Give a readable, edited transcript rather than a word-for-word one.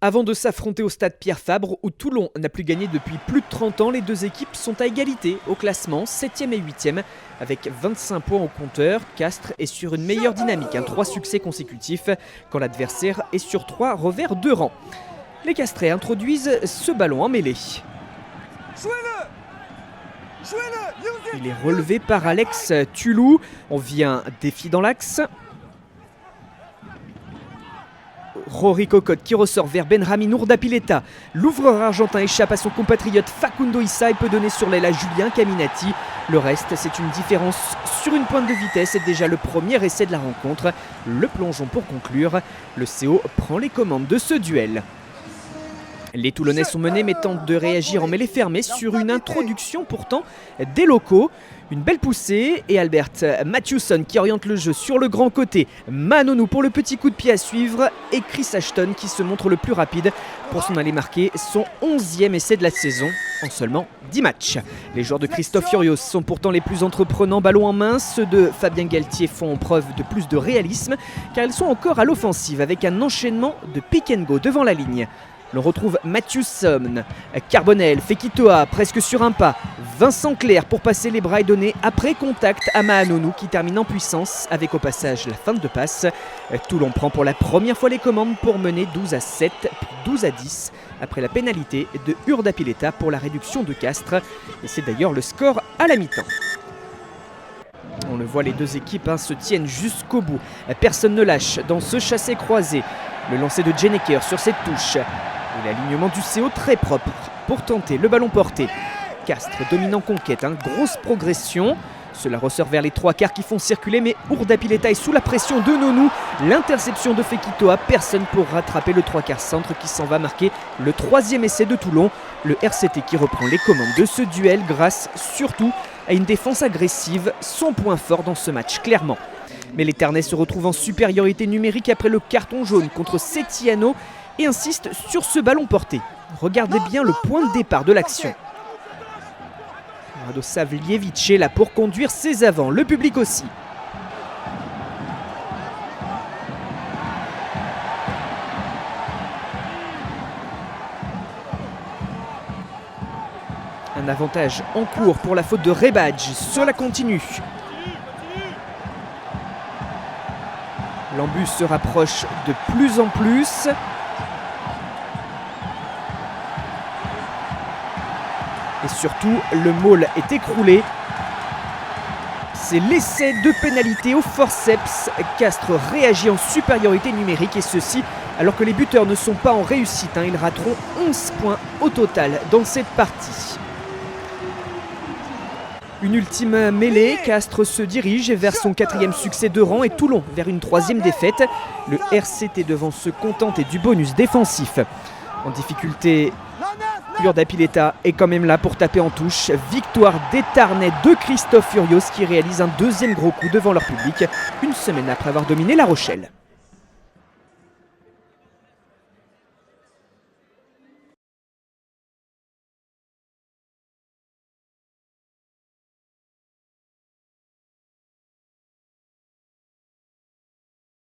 Avant de s'affronter au stade Pierre-Fabre, où Toulon n'a plus gagné depuis plus de 30 ans, les deux équipes sont à égalité au classement, 7e et 8e, avec 25 points au compteur. Castres est sur une meilleure dynamique, 3 succès consécutifs, quand l'adversaire est sur 3 revers de rang. Les Castrais introduisent ce ballon en mêlée. Il est relevé par Alex Tulou. On vient défi dans l'axe. Rory Cocotte qui ressort vers Benjamin Ourdapileta. L'ouvreur argentin échappe à son compatriote Facundo Issa et peut donner sur l'aile à Julien Caminati. Le reste, c'est une différence sur une pointe de vitesse. C'est déjà le premier essai de la rencontre. Le plongeon pour conclure. Le CO prend les commandes de ce duel. Les Toulonnais sont menés mais tentent de réagir en mêlée fermée sur une introduction pourtant des locaux. Une belle poussée et Albert Matthewson qui oriente le jeu sur le grand côté. Manonou pour le petit coup de pied à suivre et Chris Ashton qui se montre le plus rapide pour s'en aller marquer son 11e essai de la saison en seulement 10 matchs. Les joueurs de Christophe Furios sont pourtant les plus entreprenants ballon en main. Ceux de Fabien Galtier font preuve de plus de réalisme car ils sont encore à l'offensive avec un enchaînement de pick and go devant la ligne. L'on retrouve Matthewson, Carbonel, Fekitoa presque sur un pas, Vincent Clerc pour passer les bras et donner après contact à Manonou qui termine en puissance avec au passage la fin de passe. Toulon prend pour la première fois les commandes pour mener 12-7 puis 12-10 après la pénalité de Ourdapileta pour la réduction de Castres. Et c'est d'ailleurs le score à la mi-temps. On le voit, les deux équipes se tiennent jusqu'au bout. Personne ne lâche dans ce chassé-croisé. Le lancer de Jenneker sur cette touche. Et l'alignement du CO très propre pour tenter le ballon porté. Castres domine en conquête, grosse progression. Cela ressort vers les 3 quarts qui font circuler, mais Ourdapileta est sous la pression de Nonou. L'interception de Fekitoa, personne pour rattraper le 3 quarts centre qui s'en va marquer le 3e essai de Toulon. Le RCT qui reprend les commandes de ce duel grâce surtout à une défense agressive, son point fort dans ce match clairement. Mais les Ternais se retrouvent en supériorité numérique après le carton jaune contre Settiano et insistent sur ce ballon porté. Regardez bien le point de départ de l'action. Radosavljevic est là pour conduire ses avants, le public aussi. Un avantage en cours pour la faute de Rebadj, cela continue. L'embus se rapproche de plus en plus. Et surtout, le maul est écroulé. C'est l'essai de pénalité au forceps. Castres réagit en supériorité numérique et ceci alors que les buteurs ne sont pas en réussite. Ils rateront 11 points au total dans cette partie. Une ultime mêlée, Castres se dirige vers son 4e succès de rang et Toulon vers une 3e défaite. Le RCT devant se contenter du bonus défensif. En difficulté, Ourdapileta est quand même là pour taper en touche. Victoire des Tarnais de Christophe Furios qui réalise un 2e gros coup devant leur public, une semaine après avoir dominé La Rochelle.